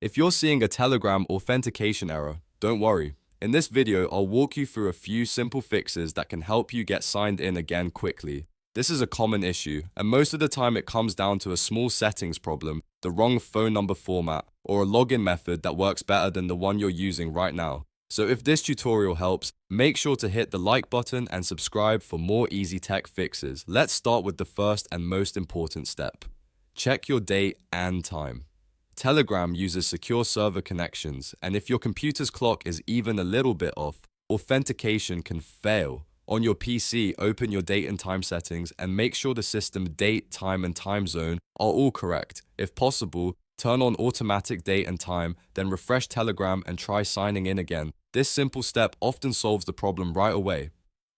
If you're seeing a Telegram authentication error, don't worry. In this video, I'll walk you through a few simple fixes that can help you get signed in again quickly. This is a common issue, and most of the time it comes down to a small settings problem, the wrong phone number format, or a login method that works better than the one you're using right now. So if this tutorial helps, make sure to hit the like button and subscribe for more easy tech fixes. Let's start with the first and most important step. Check your date and time. Telegram uses secure server connections, and if your computer's clock is even a little bit off, authentication can fail. On your PC, open your date and time settings and make sure the system date, time, and time zone are all correct. If possible, turn on automatic date and time, then refresh Telegram and try signing in again. This simple step often solves the problem right away.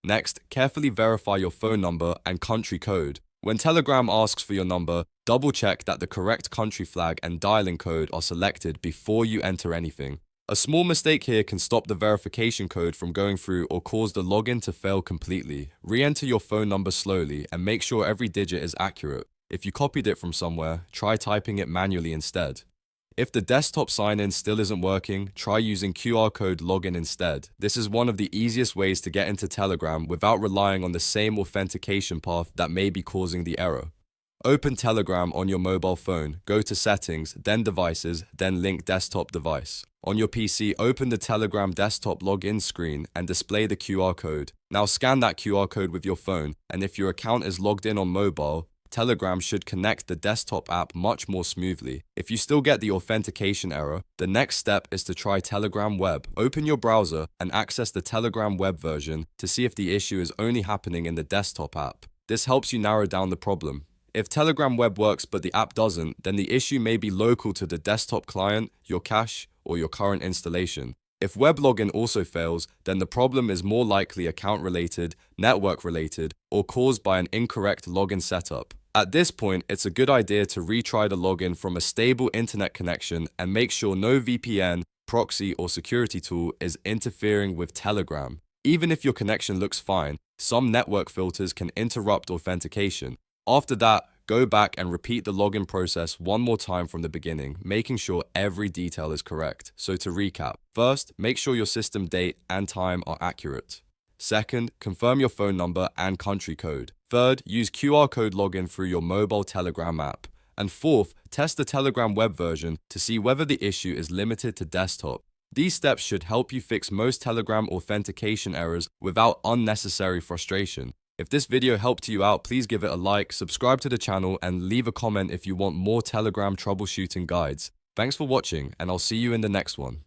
Next, carefully verify your phone number and country code. When Telegram asks for your number, double-check that the correct country flag and dialing code are selected before you enter anything. A small mistake here can stop the verification code from going through or cause the login to fail completely. Re-enter your phone number slowly and make sure every digit is accurate. If you copied it from somewhere, try typing it manually instead. If the desktop sign-in still isn't working, try using QR code login instead. This is one of the easiest ways to get into Telegram without relying on the same authentication path that may be causing the error. Open Telegram on your mobile phone, go to Settings, then Devices, then Link Desktop Device. On your PC, open the Telegram desktop login screen and display the QR code. Now scan that QR code with your phone, and if your account is logged in on mobile, Telegram should connect the desktop app much more smoothly. If you still get the authentication error, the next step is to try Telegram Web. Open your browser and access the Telegram Web version to see if the issue is only happening in the desktop app. This helps you narrow down the problem. If Telegram Web works but the app doesn't, then the issue may be local to the desktop client, your cache, or your current installation. If web login also fails, then the problem is more likely account-related, network-related, or caused by an incorrect login setup. At this point, it's a good idea to retry the login from a stable internet connection and make sure no VPN, proxy, or security tool is interfering with Telegram. Even if your connection looks fine, some network filters can interrupt authentication. After that, go back and repeat the login process one more time from the beginning, making sure every detail is correct. So to recap, first, make sure your system date and time are accurate. Second, confirm your phone number and country code. Third, use QR code login through your mobile Telegram app. And fourth, test the Telegram web version to see whether the issue is limited to desktop. These steps should help you fix most Telegram authentication errors without unnecessary frustration. If this video helped you out, please give it a like, subscribe to the channel, and leave a comment if you want more Telegram troubleshooting guides. Thanks for watching, and I'll see you in the next one.